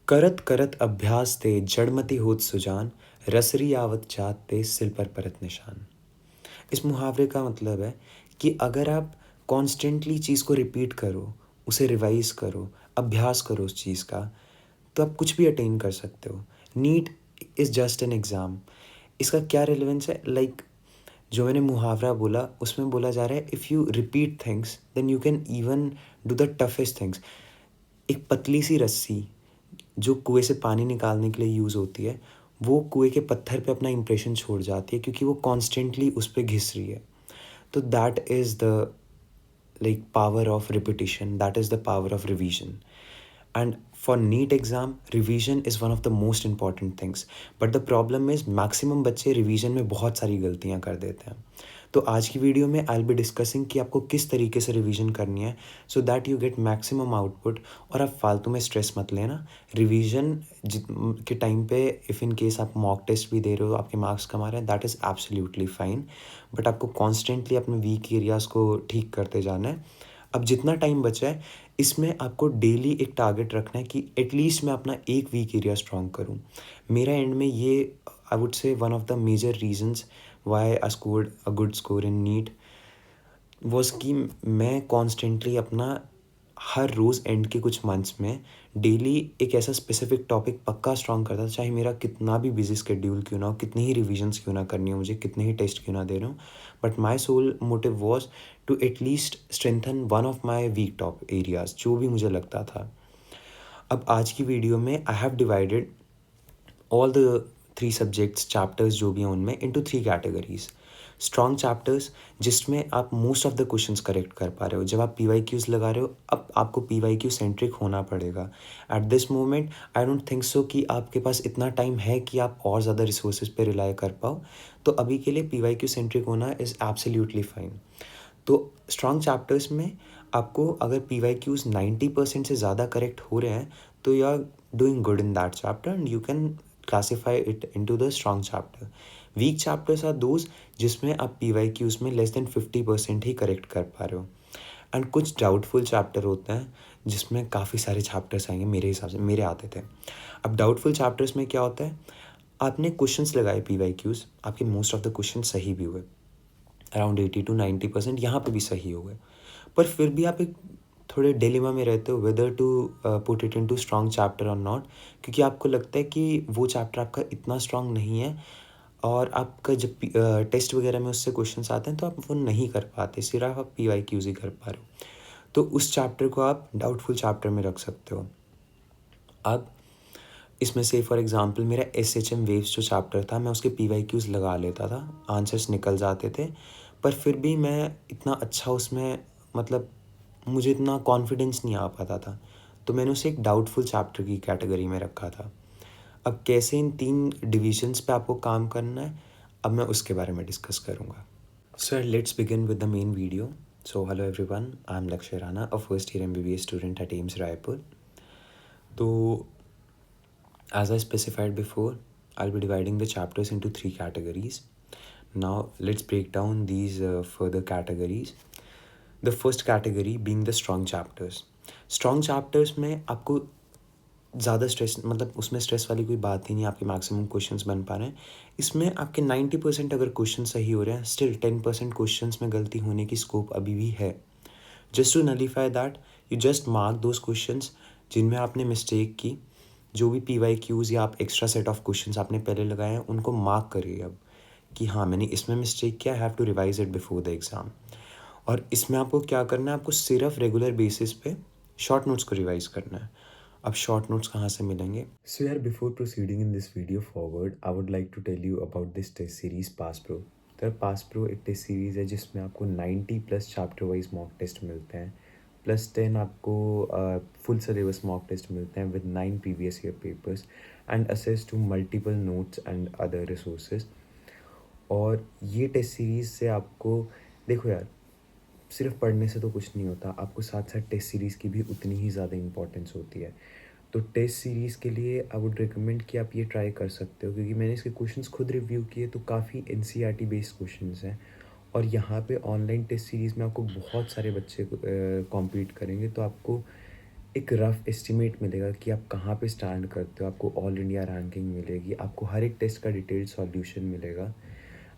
करत करत अभ्यास ते जड़मति होत सुजान, रसरी आवत जात ते सिल पर परत निशान। इस मुहावरे का मतलब है कि अगर आप कॉन्स्टेंटली चीज़ को रिपीट करो, उसे रिवाइज करो, अभ्यास करो उस चीज़ का, तो आप कुछ भी अटेन कर सकते हो। NEET is just an exam. इसका क्या रिलेवेंस है? जो मैंने मुहावरा बोला, उसमें बोला जा रहा है, if you repeat things then you can even do the toughest things. एक पतली सी रस्सी जो कुएं से पानी निकालने के लिए यूज़ होती है, वो कुएं के पत्थर पे अपना इम्प्रेशन छोड़ जाती है, क्योंकि वो कॉन्स्टेंटली उस पे घिस रही है। तो that is the power of repetition, that is the power of revision. And for NEET exam, revision is one of the most important things. But the problem is maximum बच्चे रिवीजन में बहुत सारी गलतियाँ कर देते हैं। तो आज की वीडियो में आई विल बी डिस्कसिंग कि आपको किस तरीके से रिवीजन करनी है, so that you get maximum output, और आप फालतू में स्ट्रेस मत लेना। रिवीजन के टाइम पे इफ़ इन केस आप मॉक टेस्ट भी दे रहे हो, आपके मार्क्स कम आ रहे हैं, that is absolutely fine. But आपको कॉन्स्टेंटली अपने वीक एरियाज़ को ठीक करते जाना है। अब जितना टाइम बचा है, इसमें आपको डेली एक टारगेट रखना है कि एटलीस्ट मैं अपना एक वीक एरिया स्ट्रॉन्ग करूँ। मेरा एंड में ये I would say one of the major reasons why I scored a good score in NEET was कि मैं कॉन्स्टेंटली अपना हर रोज़ एंड के कुछ मंथ्स में डेली एक ऐसा स्पेसिफिक टॉपिक पक्का स्ट्रॉन्ग करता था, चाहे मेरा कितना भी बिजी स्केड्यूल क्यों ना हो, कितनी ही रिविजन्स क्यों ना करनी हो मुझे, कितने ही टेस्ट क्यों ना दे रहा हूँ। But my sole motive was to at least strengthen one of my weak top areas, जो भी मुझे लगता था। अब आज की वीडियो में I have divided all the 3 subjects, chapters जो भी हैं उनमें, इनटू 3 कैटेगरीज। स्ट्रॉन्ग चैप्टर्स, जिसमें आप most of the questions correct कर पा रहे हो। जब आप PYQs लगा रहे हो, अब आपको PYQ सेंट्रिक होना पड़ेगा। At this moment I don't think so कि आपके पास इतना टाइम है कि आप और ज़्यादा रिसोर्सेज पे रिलाई कर पाओ। तो अभी के लिए PYQ सेंट्रिक होना इज़ एब्सोल्युटली फाइन। तो स्ट्रॉन्ग चैप्टर्स में आपको अगर PYQs 90% से ज़्यादा करेक्ट हो रहे हैं, तो you are doing good in that chapter and you can classify it into the strong chapter. Weak chapters are those जिसमें आप PYQs में लेस देन 50% ही करेक्ट कर पा रहे हो। एंड कुछ डाउटफुल चैप्टर होते हैं जिसमें काफ़ी सारे चैप्टर्स आएंगे, मेरे हिसाब से मेरे आते थे। अब डाउटफुल चैप्टर्स में क्या होता है, आपने क्वेश्चंस लगाए PYQs, आपके मोस्ट ऑफ द क्वेश्चन सही भी हुए, अराउंड 80 to 90% यहाँ पे भी सही हो गए, पर फिर भी आप एक थोड़े डिलेमा में रहते हो whether to put it into strong chapter और नॉट, क्योंकि आपको लगता है कि वो चैप्टर आपका इतना स्ट्रॉन्ग नहीं है, और आपका जब टेस्ट वगैरह में उससे क्वेश्चंस आते हैं तो आप वो नहीं कर पाते, सिर्फ आप PYQs ही कर पा रहे हो। तो उस चैप्टर को आप डाउटफुल चैप्टर में रख सकते हो। अब इसमें से फॉर एग्जांपल मेरा SHM वेव्स जो चैप्टर था, मैं उसके PYQs लगा लेता था, आंसर्स निकल जाते थे, पर फिर भी मैं इतना अच्छा उसमें, मतलब मुझे इतना कॉन्फिडेंस नहीं आ पाता था, तो मैंने उसे एक डाउटफुल चैप्टर की कैटेगरी में रखा था। अब कैसे इन 3 डिविजन्स पे आपको काम करना है, अब मैं उसके बारे में डिस्कस करूँगा। Sir, let's begin with the main video. So hello everyone, I am Lakshya Rana, a first year MBBS student at AIIMS Raipur. तो as I specified before, I'll be dividing the chapters into 3 categories. Now let's break down these further categories. The first category being the strong chapters. Strong chapters में आपको ज़्यादा stress, मतलब उसमें stress वाली कोई बात ही नहीं, आपके मैक्सिमम क्वेश्चंस बन पा रहे हैं। इसमें आपके 90% अगर क्वेश्चन सही हो रहे हैं, स्टिल 10% क्वेश्चंस में गलती होने की स्कोप अभी भी है। Just to nullify that, you just mark those questions जिनमें आपने मिस्टेक की। जो भी PYQs या आप एक्स्ट्रा सेट ऑफ क्वेश्चंस आपने पहले लगाए हैं, उनको मार्क करिए अब कि हाँ, मैंने इसमें मिस्टेक किया, have to revise it before the exam. और इसमें आपको क्या करना है, आपको सिर्फ रेगुलर बेसिस पे शॉर्ट नोट्स को रिवाइज करना है। अब शॉर्ट नोट्स कहाँ से मिलेंगे? सो यार, before proceeding in this video forward, I would like to tell you about this test series pass pro. तो पास प्रो एक टेस्ट सीरीज़ है जिसमें आपको 90+ चैप्टर वाइज मॉक टेस्ट मिलते हैं, +10 आपको फुल सिलेबस मॉक टेस्ट मिलते हैं with 9 previous year papers and access to multiple notes and other resources. और ये टेस्ट सीरीज़ से आपको, देखो यार, सिर्फ पढ़ने से तो कुछ नहीं होता, आपको साथ साथ टेस्ट सीरीज़ की भी उतनी ही ज़्यादा इंपॉर्टेंस होती है। तो टेस्ट सीरीज़ के लिए आई वुड रिकमेंड कि आप ये ट्राई कर सकते हो, क्योंकि मैंने इसके क्वेश्चंस खुद रिव्यू किए तो काफ़ी NCERT बेस्ड क्वेश्चंस हैं, और यहाँ पे ऑनलाइन टेस्ट सीरीज़ में आपको बहुत सारे बच्चे कॉम्पीट करेंगे, तो आपको एक रफ़ एस्टिमेट मिलेगा कि आप कहाँ पे स्टैंड करते हो, आपको ऑल इंडिया रैंकिंग मिलेगी, आपको हर एक टेस्ट का डिटेल्ड सॉल्यूशन मिलेगा।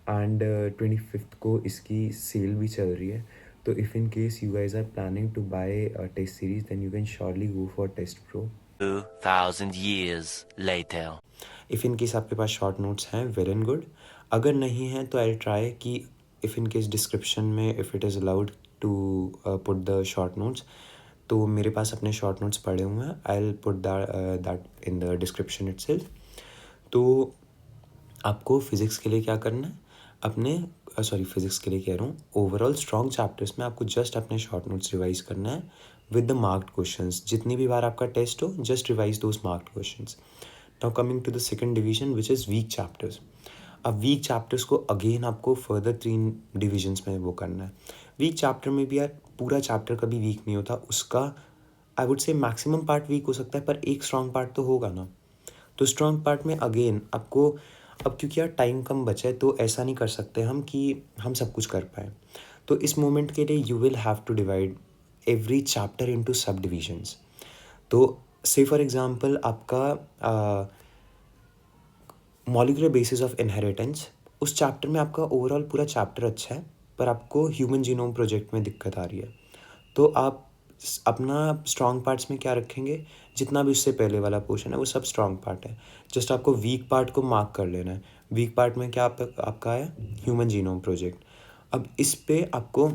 एंड 25th को इसकी सेल भी चल रही है, तो if in case you guys are planning to buy test series then you can surely go for test pro. 2000 years later. If in case आपके पास शॉर्ट नोट्स हैं, वेल एंड गुड। अगर नहीं हैं तो आई ट्राई कि if in case description में if it is allowed to put the short notes, तो मेरे पास अपने शॉर्ट नोट्स पड़े हुए हैं, I will put that in the description itself. तो आपको फिज़िक्स के लिए क्या करना है, अपने फिज़िक्स के लिए कह रहा हूँ, ओवरऑल स्ट्रॉन्ग चैप्टर्स में आपको जस्ट अपने शॉर्ट नोट्स रिवाइज करना है विद द मार्क्ड क्वेश्चंस। जितनी भी बार आपका टेस्ट हो, just revise those marked questions. Now coming to the second division which is weak chapters. अब वीक चैप्टर्स को अगेन आपको फर्दर 3 डिविजन्स में वो करना है। वीक चैप्टर में भी यार पूरा चैप्टर कभी वीक नहीं होता, उसका I would say maximum part weak हो सकता है, पर एक स्ट्रॉन्ग पार्ट तो होगा ना। तो स्ट्रॉन्ग पार्ट में अगेन आपको, अब क्योंकि यार टाइम कम बचा है तो ऐसा नहीं कर सकते हम कि हम सब कुछ कर पाएँ। तो इस मोमेंट के लिए you will have to divide every chapter into sub divisions. तो से फॉर एग्जांपल आपका मॉलिक्यूलर बेसिस ऑफ इनहेरिटेंस, उस चैप्टर में आपका ओवरऑल पूरा चैप्टर अच्छा है, पर आपको ह्यूमन जीनोम प्रोजेक्ट में दिक्कत आ रही है। तो आप अपना स्ट्रॉन्ग पार्ट्स में क्या रखेंगे, जितना भी उससे पहले वाला पोर्शन है वो सब स्ट्रॉन्ग पार्ट है। जस्ट आपको वीक पार्ट को मार्क कर लेना है। वीक पार्ट में क्या आपका है, ह्यूमन जीनोम प्रोजेक्ट। अब इस पे आपको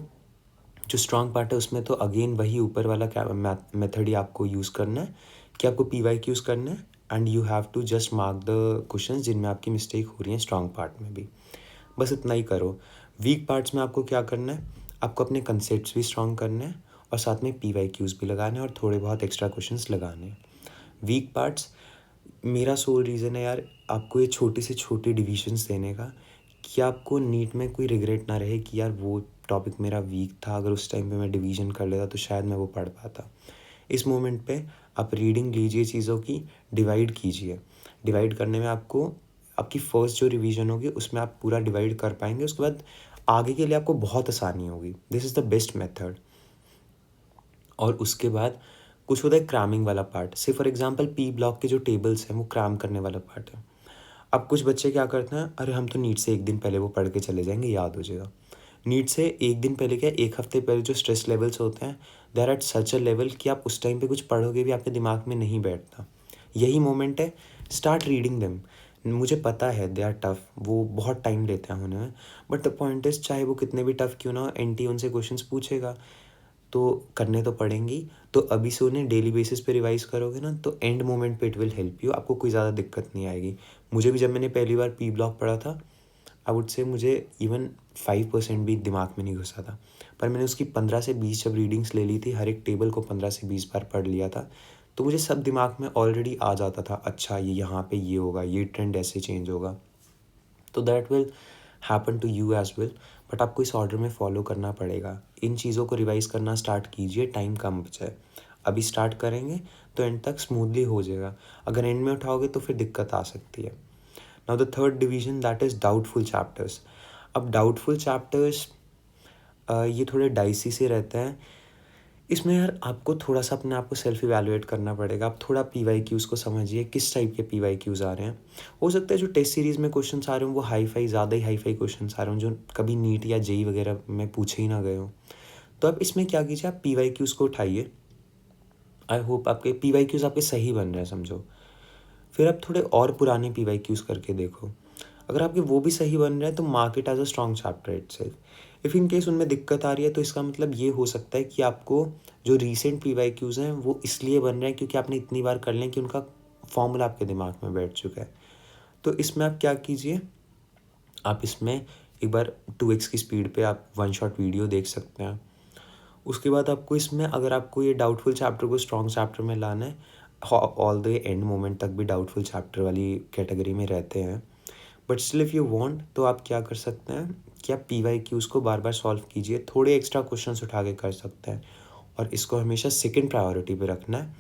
जो स्ट्रॉन्ग पार्ट है उसमें तो अगेन वही ऊपर वाला क्या मेथड ही आपको यूज़ करना है कि आपको PYQs करना है and you have to just mark the question जिनमें आपकी मिस्टेक हो रही है स्ट्रॉन्ग पार्ट में भी। बस इतना ही करो। वीक पार्ट्स में आपको क्या करना है, आपको अपने कंसेप्ट्स भी स्ट्रॉन्ग करने हैं और साथ में PYQs भी लगाने हैं और थोड़े बहुत एक्स्ट्रा क्वेश्चंस लगाने हैं। वीक पार्ट्स मेरा सोल रीज़न है यार आपको ये छोटी से छोटी डिविजन्स देने का, कि आपको नीट में कोई रिग्रेट ना रहे कि यार वो टॉपिक मेरा वीक था, अगर उस टाइम पे मैं डिवीज़न कर लेता तो शायद मैं वो पढ़ पाता। इस मोमेंट पे आप रीडिंग लीजिए चीज़ों की, डिवाइड कीजिए। डिवाइड करने में आपको आपकी फ़र्स्ट जो रिवीजन होगी उसमें आप पूरा डिवाइड कर पाएंगे, उसके बाद आगे के लिए आपको बहुत आसानी होगी। This is the best method. और उसके बाद कुछ होता है क्रैमिंग वाला पार्ट, से फॉर एग्जांपल पी ब्लॉक के जो टेबल्स हैं वो क्रैम करने वाला पार्ट है। अब कुछ बच्चे क्या करते हैं, अरे हम तो नीट से एक दिन पहले वो पढ़ के चले जाएंगे, याद हो जाएगा। नीट से एक दिन पहले क्या, एक हफ्ते पहले जो स्ट्रेस लेवल्स होते हैं they are at such a level कि आप उस टाइम पे कुछ पढ़ोगे भी आपके दिमाग में नहीं बैठता। यही मोमेंट है, स्टार्ट रीडिंग देम। मुझे पता है दे आर टफ, वो बहुत टाइम लेते हैं होने में, बट द पॉइंट इज चाहे वो कितने भी टफ क्यों ना हो, NT उनसे क्वेश्चंस पूछेगा तो करने तो पड़ेंगी। तो अभी से उन्हें डेली बेसिस पे रिवाइज करोगे ना तो एंड मोमेंट पे इट विल हेल्प यू, आपको कोई ज़्यादा दिक्कत नहीं आएगी। मुझे भी जब मैंने पहली बार पी ब्लॉक पढ़ा था, आई वुड से मुझे इवन 5% भी दिमाग में नहीं घुसा था, पर मैंने उसकी 15 से 20 जब रीडिंग्स ले ली थी, हर एक टेबल को 15 से 20 बार पढ़ लिया था, तो मुझे सब दिमाग में ऑलरेडी आ जाता था, अच्छा ये यहाँ पे ये होगा, ये ट्रेंड ऐसे चेंज होगा। तो that will happen to you as well, but आपको इस ऑर्डर में फॉलो करना पड़ेगा। इन चीज़ों को रिवाइज करना स्टार्ट कीजिए, टाइम कम बचा है, अभी स्टार्ट करेंगे तो एंड तक स्मूथली हो जाएगा। अगर एंड में उठाओगे तो फिर दिक्कत आ सकती है। Now the third division that is doubtful chapters. अब डाउटफुल चैप्टर्स ये थोड़े डाइसी से रहते हैं। इसमें यार आपको थोड़ा सा अपने आप को सेल्फ इवैल्यूएट करना पड़ेगा। आप थोड़ा PYQs को समझिए, किस टाइप के PYQs आ रहे हैं। हो सकता है जो टेस्ट सीरीज़ में क्वेश्चंस आ रहे हों वो ज़्यादा ही हाई फाई क्वेश्चंस आ रहे हों, जो कभी नीट या JEE वगैरह में पूछे ही ना गए हों। तो आप इसमें क्या कीजिए, आप PYQs को उठाइए। आई होप आपके PYQs आपके सही बन रहे हैं, समझो। फिर आप थोड़े और पुराने PYQs करके देखो, अगर आपके वो भी सही बन रहे हैं तो mark it as a strong chapter itself. If in case उनमें दिक्कत आ रही है तो इसका मतलब ये हो सकता है कि आपको जो रीसेंट PYQs हैं वो इसलिए बन रहे हैं क्योंकि आपने इतनी बार कर लें कि उनका फॉर्मूला आपके दिमाग में बैठ चुका है। तो इसमें आप क्या कीजिए, आप इसमें एक बार 2x की स्पीड पे आप वन शॉट वीडियो देख सकते हैं। उसके बाद आपको इसमें, अगर आपको ये डाउटफुल चैप्टर को स्ट्रॉन्ग चैप्टर में लाना है, ऑल द एंड मोमेंट तक भी डाउटफुल चैप्टर वाली कैटेगरी में रहते हैं, but still if you want तो आप क्या कर सकते हैं कि आप PYQs को बार बार सॉल्व कीजिए, थोड़े एक्स्ट्रा क्वेश्चंस उठा के कर सकते हैं, और इसको हमेशा सेकंड प्रायोरिटी पे रखना है।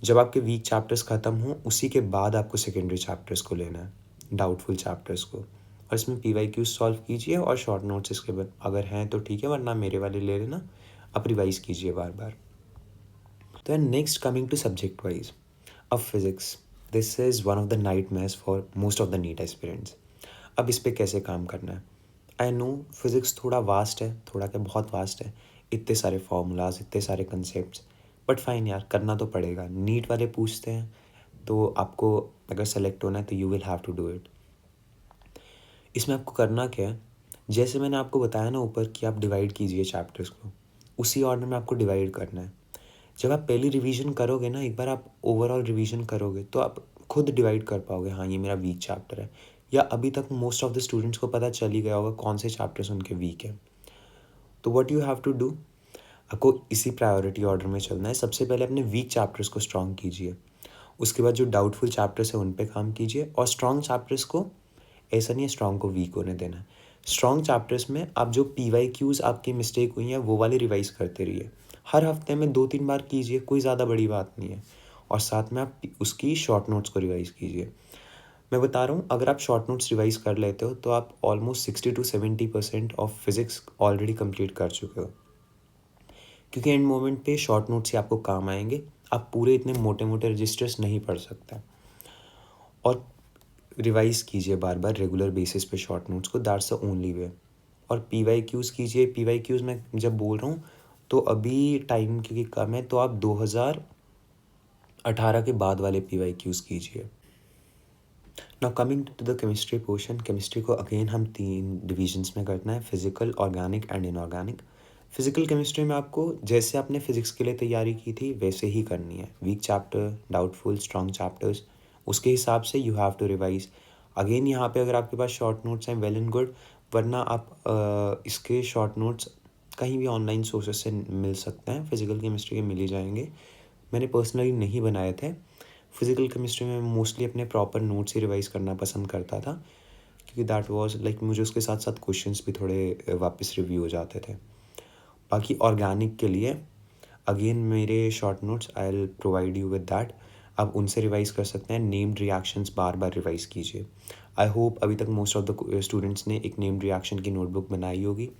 जब आपके वीक चैप्टर्स ख़त्म हों उसी के बाद आपको सेकेंडरी चैप्टर्स को लेना है, डाउटफुल चैप्टर्स को, और इसमें PYQs सॉल्व कीजिए और शॉर्ट नोट्स इसके बाद अगर हैं तो ठीक है, वरना मेरे वाले ले लेना, आप रिवाइज़ कीजिए बार बार। तो next coming to subject wise, अब physics, this is one of the nightmares for most of the NEET aspirants. अब इस पे कैसे काम करना है? आई नो फिज़िक्स थोड़ा वास्ट है, थोड़ा क्या बहुत वास्ट है, इतने सारे फार्मूलाज, इतने सारे कंसेप्ट्स, बट फाइन यार, करना तो पड़ेगा। नीट वाले पूछते हैं तो आपको अगर सेलेक्ट होना है तो you will have to do it. इसमें आपको करना क्या है, जैसे मैंने आपको बताया ना ऊपर कि आप डिवाइड कीजिए चैप्टर्स को, उसी ऑर्डर में आपको डिवाइड करना है। जब आप पहली रिवीजन करोगे ना, एक बार आप ओवरऑल रिवीजन करोगे तो आप खुद डिवाइड कर पाओगे, हाँ ये मेरा वीक चैप्टर है, या अभी तक मोस्ट ऑफ द स्टूडेंट्स को पता चल ही गया होगा कौन से चैप्टर्स उनके वीक हैं। तो what you have to do, आपको इसी प्रायोरिटी ऑर्डर में चलना है। सबसे पहले अपने वीक चैप्टर्स को स्ट्रॉन्ग कीजिए, उसके बाद जो डाउटफुल चैप्टर्स हैं उन पे काम कीजिए, और स्ट्रॉन्ग चैप्टर्स को, ऐसा नहीं है स्ट्रॉन्ग को वीक होने देना है, स्ट्रॉन्ग चैप्टर्स में आप जो PYQs आपकी मिस्टेक हुई हैं वो वाले रिवाइज करते रहिए। हर हफ्ते में 2-3 बार कीजिए, कोई ज़्यादा बड़ी बात नहीं है, और साथ में आप उसकी शॉर्ट नोट्स को रिवाइज कीजिए। मैं बता रहा हूँ, अगर आप शॉर्ट नोट्स रिवाइज कर लेते हो तो आप almost 60-70% of physics already complete कर चुके हो, क्योंकि एंड मोमेंट पे शॉर्ट नोट्स ही आपको काम आएंगे। आप पूरे इतने मोटे मोटे रजिस्टर्स नहीं पढ़ सकते। और रिवाइज कीजिए बार बार रेगुलर बेसिस पे शॉर्ट नोट्स को, दैट्स द ओनली वे। और PYQs कीजिए। PYQs मैं जब बोल रहा हूँ तो अभी टाइम क्योंकि कम है, तो आप 2018 के बाद वाले PYQs कीजिए। Now coming to the chemistry portion, chemistry को अगेन हम 3 डिविजन्स में करना है, physical, organic and inorganic. Physical chemistry में आपको जैसे आपने फिजिक्स के लिए तैयारी की थी वैसे ही करनी है, weak chapter, doubtful, strong chapters, उसके हिसाब से you have to revise. Again यहाँ पे अगर आपके पास शॉर्ट नोट्स हैं, वेल एंड गुड, वरना आप इसके शॉर्ट नोट्स कहीं भी ऑनलाइन सोर्सेज से मिल सकते हैं, फिजिकल केमिस्ट्री के मिल ही जाएंगे। मैंने पर्सनली नहीं बनाए थे। फिजिकल केमिस्ट्री में मोस्टली अपने प्रॉपर नोट्स ही रिवाइज करना पसंद करता था, क्योंकि दैट वाज लाइक मुझे उसके साथ साथ क्वेश्चंस भी थोड़े वापस रिव्यू हो जाते थे। बाकी ऑर्गेनिक के लिए अगेन मेरे short notes I will provide you with that, आप उनसे रिवाइज कर सकते हैं। नेम्ड रिएक्शंस बार बार रिवाइज कीजिए। आई होप अभी तक मोस्ट ऑफ द स्टूडेंट्स ने एक नेम्ड रिएक्शन की नोटबुक बनाई होगी।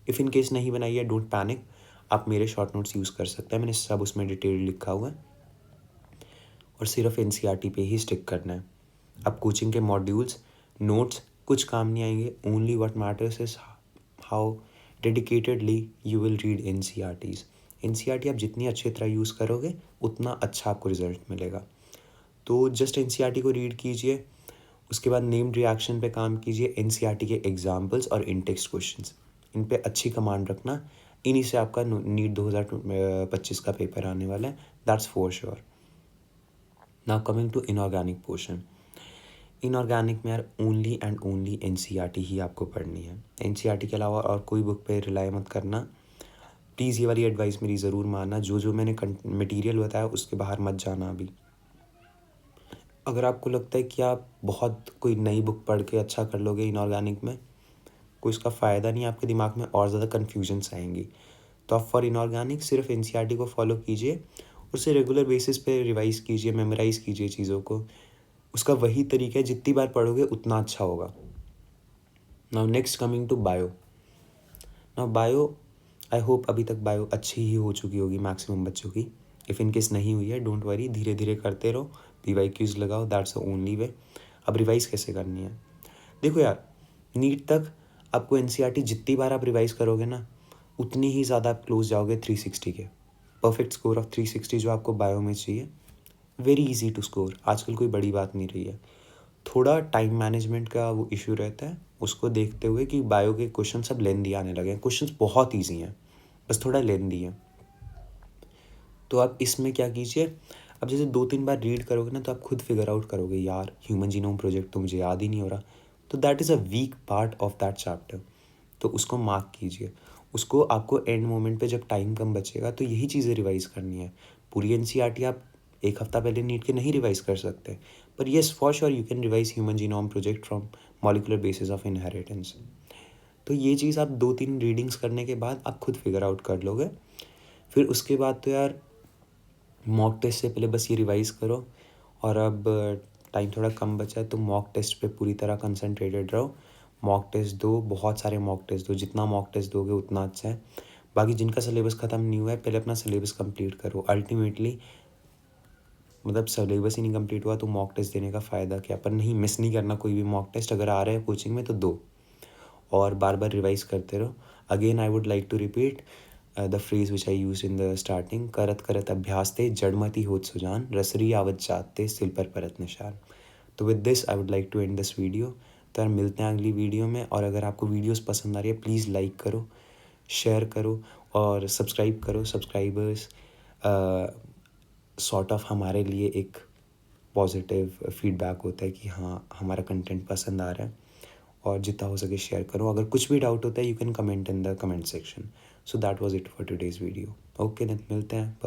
इफ़ इन केस नहीं बनाई है, डोंट पैनिक, आप मेरे शॉर्ट नोट्स यूज़ कर सकते हैं, मैंने सब उसमें डिटेल लिखा हुआ है, और सिर्फ NCERT पे ही स्टिक करना है। अब कोचिंग के मॉड्यूल्स, नोट्स कुछ काम नहीं आएंगे, only what matters is how dedicatedly you will read NCERTs। NCERT आप जितनी अच्छी तरह यूज़ करोगे उतना अच्छा आपको रिजल्ट मिलेगा। तो जस्ट NCERT को रीड कीजिए, उसके बाद नेम्ड रिएक्शन पे काम कीजिए, NCERT के एग्जाम्पल्स और इन टेक्स्ट क्वेश्चंस, इन पे अच्छी कमांड रखना। इन्हीं से आपका नीट 2025 का पेपर आने वाला है, that's for sure. Now coming to inorganic portion, inorganic में यार ओनली एंड ओनली NCERT ही आपको पढ़नी है। NCERT के अलावा और कोई बुक पे रिलाई मत करना। प्लीज़ ये वाली एडवाइस मेरी ज़रूर मानना, जो जो मैंने मटेरियल बताया उसके बाहर मत जाना अभी। अगर आपको लगता है कि आप बहुत कोई नई बुक पढ़ के अच्छा कर लोगे इनऑर्गेनिक में, कोई इसका फ़ायदा नहीं, आपके दिमाग में और ज़्यादा कन्फ्यूजन्स आएंगी। तो आप फॉर इनऑर्गेनिक सिर्फ NCERT को फॉलो कीजिए, उसे रेगुलर बेसिस पे रिवाइज़ कीजिए, मेमोराइज़ कीजिए चीज़ों को। उसका वही तरीका है, जितनी बार पढ़ोगे उतना अच्छा होगा। Now next coming to bio. Now bio, I hope अभी तक बायो अच्छी ही हो चुकी होगी मैक्सिमम बच्चों की। इफ़ इन केस नहीं हुई है, डोंट वरी, धीरे धीरे करते रहो, PYQs लगाओ, दैट्स द ओनली वे। अब रिवाइज़ कैसे करनी है, देखो यार, नीट तक आपको NCERT जितनी बार आप रिवाइज़ करोगे ना, उतनी ही ज़्यादा आप क्लोज जाओगे 360 के। परफेक्ट स्कोर ऑफ 360 जो आपको बायो में चाहिए, वेरी इजी टू स्कोर, आजकल कोई बड़ी बात नहीं रही है। थोड़ा टाइम मैनेजमेंट का वो इशू रहता है, उसको देखते हुए कि बायो के क्वेश्चन सब लेंदी आने लगे हैं। क्वेश्चंस बहुत ईजी हैं, बस थोड़ा लेंदी हैं। तो आप इसमें क्या कीजिए, अब जैसे 2-3 बार रीड करोगे ना तो आप खुद फिगर आउट करोगे, यार ह्यूमन जीनोम प्रोजेक्ट तो मुझे याद ही नहीं हो रहा, तो that is a weak part of that chapter, तो उसको मार्क कीजिए। उसको आपको एंड मोमेंट पे जब टाइम कम बचेगा तो यही चीज़ें रिवाइज़ करनी है। पूरी NCERT आप एक हफ्ता पहले नीट के नहीं रिवाइज़ कर सकते, पर yes for sure you can revise human genome project from molecular basis of inheritance. तो ये चीज़ आप 2-3 रीडिंग्स करने के बाद आप खुद फिगर आउट कर लोगे। फिर उसके बाद तो यार मॉक टेस्ट से पहले बस ये रिवाइज़ करो, और अब टाइम थोड़ा कम बचा है तो मॉक टेस्ट पे पूरी तरह कंसंट्रेटेड रहो। मॉक टेस्ट दो, बहुत सारे मॉक टेस्ट दो, जितना मॉक टेस्ट दोगे उतना अच्छा है। बाकी जिनका सिलेबस ख़त्म नहीं हुआ है पहले अपना सिलेबस कंप्लीट करो। अल्टीमेटली मतलब सिलेबस ही नहीं कंप्लीट हुआ तो मॉक टेस्ट देने का फ़ायदा क्या। पर नहीं, मिस नहीं करना कोई भी मॉक टेस्ट। अगर आ रहा है कोचिंग में तो दो, और बार बार रिवाइज करते रहो। Again I would like to repeat the phrase which I use in the starting, करत करत अभ्यास ते जड़मति होत सुजान, रसरी आवत जात ते सिल पर परत निशान। तो with this I would like to end this video. तो यार मिलते हैं अगली वीडियो में। और अगर आपको वीडियोस पसंद आ रही है प्लीज़ लाइक करो, शेयर करो और सब्सक्राइब करो। सब्सक्राइबर्स सॉर्ट ऑफ हमारे लिए एक पॉजिटिव फीडबैक होता है कि हाँ हमारा कंटेंट पसंद आ रहा है। और जितना हो सके शेयर करो। अगर कुछ भी डाउट होता है you can comment in the comment section. So that was it for today's video. Okay then, मिलते हैं।